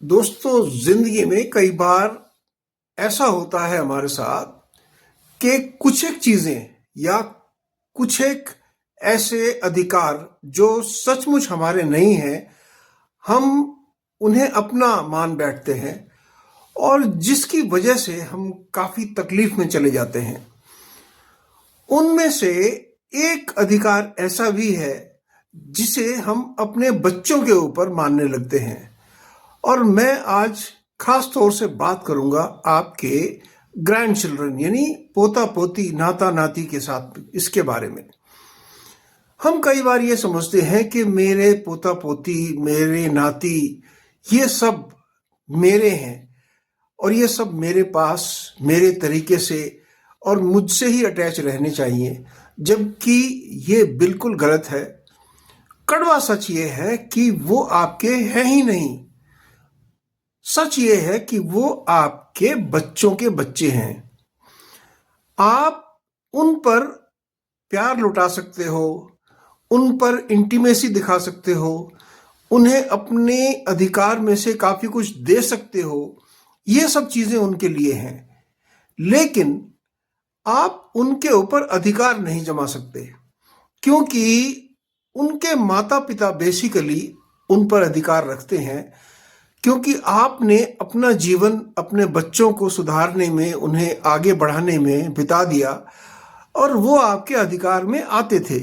दोस्तों, जिंदगी में कई बार ऐसा होता है हमारे साथ कि कुछ एक चीजें या कुछ एक ऐसे अधिकार जो सचमुच हमारे नहीं हैं, हम उन्हें अपना मान बैठते हैं और जिसकी वजह से हम काफी तकलीफ में चले जाते हैं। उनमें से एक अधिकार ऐसा भी है जिसे हम अपने बच्चों के ऊपर मानने लगते हैं। और मैं आज खास तौर से बात करूंगा आपके ग्रैंड चिल्ड्रन यानी पोता पोती नाता नाती के साथ इसके बारे में। हम कई बार ये समझते हैं कि मेरे पोता पोती मेरे नाती ये सब मेरे हैं और ये सब मेरे पास मेरे तरीके से और मुझसे ही अटैच रहने चाहिए, जबकि ये बिल्कुल गलत है। कड़वा सच ये है कि वो आपके हैं ही नहीं। सच ये है कि वो आपके बच्चों के बच्चे हैं। आप उन पर प्यार लुटा सकते हो, उन पर इंटीमेसी दिखा सकते हो, उन्हें अपने अधिकार में से काफी कुछ दे सकते हो। ये सब चीजें उनके लिए हैं, लेकिन आप उनके ऊपर अधिकार नहीं जमा सकते, क्योंकि उनके माता पिता बेसिकली उन पर अधिकार रखते हैं, क्योंकि आपने अपना जीवन अपने बच्चों को सुधारने में, उन्हें आगे बढ़ाने में बिता दिया और वो आपके अधिकार में आते थे।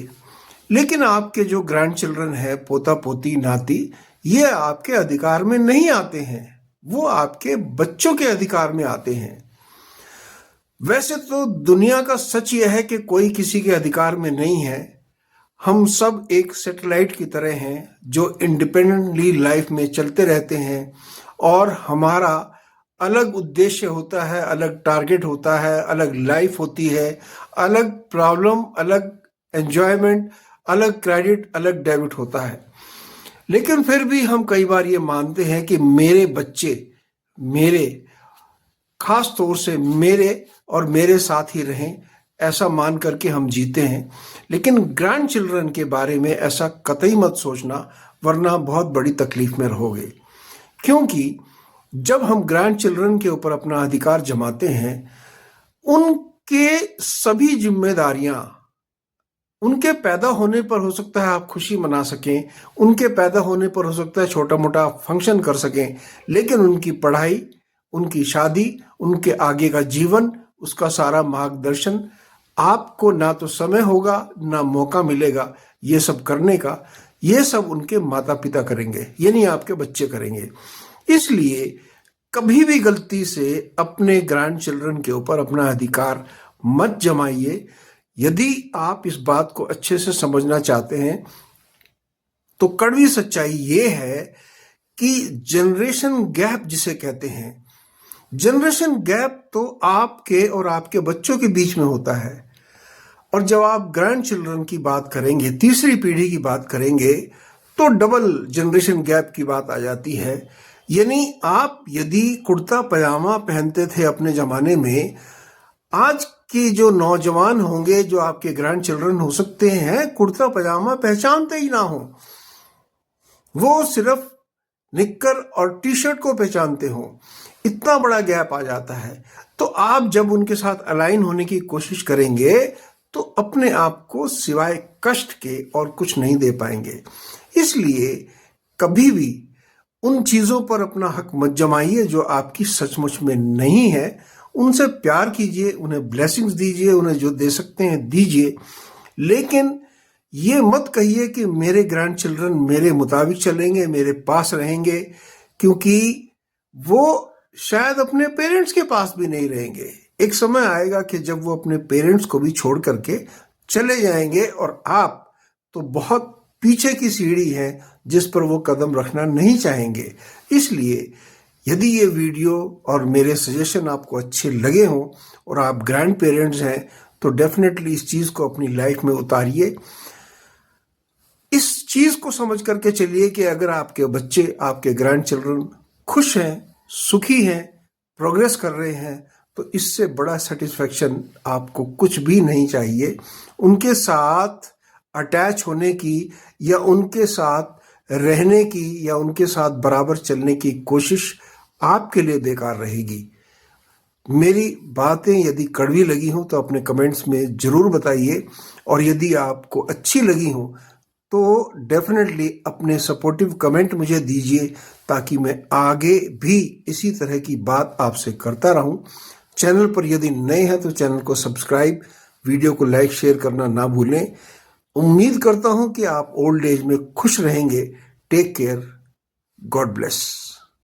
लेकिन आपके जो ग्रैंड चिल्ड्रन है, पोता पोती नाती, ये आपके अधिकार में नहीं आते हैं, वो आपके बच्चों के अधिकार में आते हैं। वैसे तो दुनिया का सच यह है कि कोई किसी के अधिकार में नहीं है। हम सब एक सैटेलाइट की तरह हैं जो इंडिपेंडेंटली लाइफ में चलते रहते हैं और हमारा अलग उद्देश्य होता है, अलग टारगेट होता है, अलग लाइफ होती है, अलग प्रॉब्लम, अलग एंजॉयमेंट, अलग क्रेडिट, अलग डेबिट होता है। लेकिन फिर भी हम कई बार ये मानते हैं कि मेरे बच्चे मेरे, खास तौर से मेरे और मेरे साथ ही रहें, ऐसा मान करके हम जीते हैं। लेकिन ग्रैंड चिल्ड्रन के बारे में ऐसा कतई मत सोचना, वरना बहुत बड़ी तकलीफ में रहोगे। क्योंकि जब हम ग्रैंड चिल्ड्रन के ऊपर अपना अधिकार जमाते हैं, उनके सभी जिम्मेदारियां, उनके पैदा होने पर हो सकता है आप खुशी मना सकें, उनके पैदा होने पर हो सकता है छोटा मोटा फंक्शन कर सकें, लेकिन उनकी पढ़ाई, उनकी शादी, उनके आगे का जीवन, उसका सारा मार्गदर्शन आपको ना तो समय होगा ना मौका मिलेगा ये सब करने का। ये सब उनके माता पिता करेंगे, यानी आपके बच्चे करेंगे। इसलिए कभी भी गलती से अपने ग्रैंड चिल्ड्रन के ऊपर अपना अधिकार मत जमाइए। यदि आप इस बात को अच्छे से समझना चाहते हैं तो कड़वी सच्चाई ये है कि जनरेशन गैप जिसे कहते हैं, जनरेशन गैप तो आपके और आपके बच्चों के बीच में होता है। और जब आप ग्रैंड चिल्ड्रन की बात करेंगे, तीसरी पीढ़ी की बात करेंगे, तो डबल जनरेशन गैप की बात आ जाती है। यानी आप यदि कुर्ता पजामा पहनते थे अपने जमाने में, आज के जो नौजवान होंगे, जो आपके ग्रैंड चिल्ड्रन हो सकते हैं, कुर्ता पजामा पहचानते ही ना हो, वो सिर्फ निक्कर और टी शर्ट को पहचानते हो। इतना बड़ा गैप आ जाता है। तो आप जब उनके साथ अलाइन होने की कोशिश करेंगे तो अपने आप को सिवाय कष्ट के और कुछ नहीं दे पाएंगे। इसलिए कभी भी उन चीजों पर अपना हक मत जमाइए जो आपकी सचमुच में नहीं है। उनसे प्यार कीजिए, उन्हें ब्लेसिंग्स दीजिए, उन्हें जो दे सकते हैं दीजिए, लेकिन ये मत कहिए कि मेरे ग्रैंड चिल्ड्रन मेरे मुताबिक चलेंगे, मेरे पास रहेंगे, क्योंकि वो शायद अपने पेरेंट्स के पास भी नहीं रहेंगे। एक समय आएगा कि जब वो अपने पेरेंट्स को भी छोड़ करके चले जाएंगे और आप तो बहुत पीछे की सीढ़ी है जिस पर वो कदम रखना नहीं चाहेंगे। इसलिए यदि ये वीडियो और मेरे सजेशन आपको अच्छे लगे हों और आप ग्रैंड पेरेंट्स हैं तो डेफिनेटली इस चीज को अपनी लाइफ में उतारिए। इस चीज को समझ करके चलिए कि अगर आपके बच्चे, आपके ग्रैंड चिल्ड्रन खुश हैं, सुखी हैं, प्रोग्रेस कर रहे हैं, तो इससे बड़ा सेटिस्फेक्शन आपको कुछ भी नहीं चाहिए। उनके साथ अटैच होने की या उनके साथ रहने की या उनके साथ बराबर चलने की कोशिश आपके लिए बेकार रहेगी। मेरी बातें यदि कड़वी लगी हों तो अपने कमेंट्स में जरूर बताइए, और यदि आपको अच्छी लगी हों तो डेफिनेटली अपने सपोर्टिव कमेंट मुझे दीजिए, ताकि मैं आगे भी इसी तरह की बात आपसे करता रहूं। चैनल पर यदि नए हैं तो चैनल को सब्सक्राइब, वीडियो को लाइक शेयर करना ना भूलें। उम्मीद करता हूं कि आप ओल्ड एज में खुश रहेंगे। Take care, god bless.